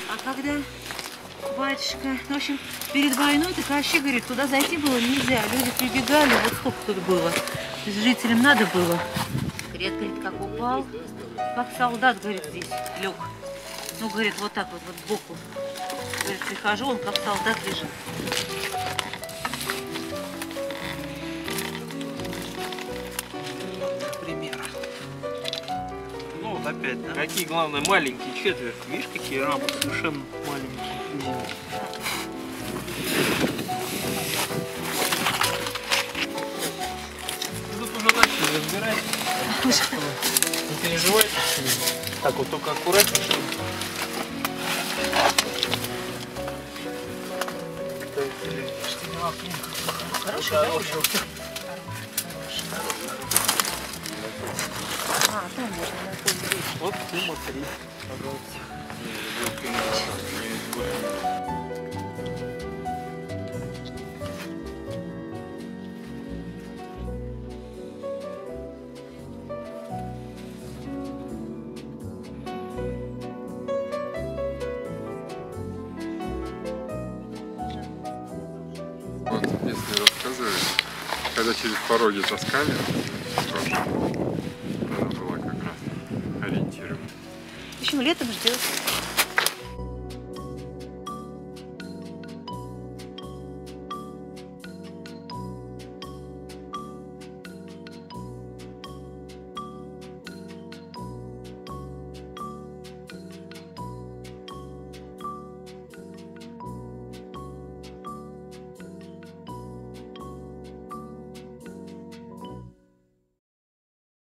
А когда батюшка, в общем, перед войной, так вообще, говорит, туда зайти было нельзя. Люди прибегали, вот сколько тут было. То есть жителям надо было. Крест, говорит, как упал, как солдат, говорит, здесь лег. Ну, говорит, вот так вот сбоку. Говорит, прихожу, он как солдат лежит. Пример. Ну вот опять, да? Какие, главное, маленькие четверть. Видишь, какие рамы совершенно маленькие. Тут уже начали разбирать. Не переживайте. Так вот только аккуратнее. Хороший, да? А, там можно на том беречь. Вот ты смотри, пожалуйста. Вот местные рассказывали, когда через пороги таскали, она была как раз ориентиром. В общем, летом ждет.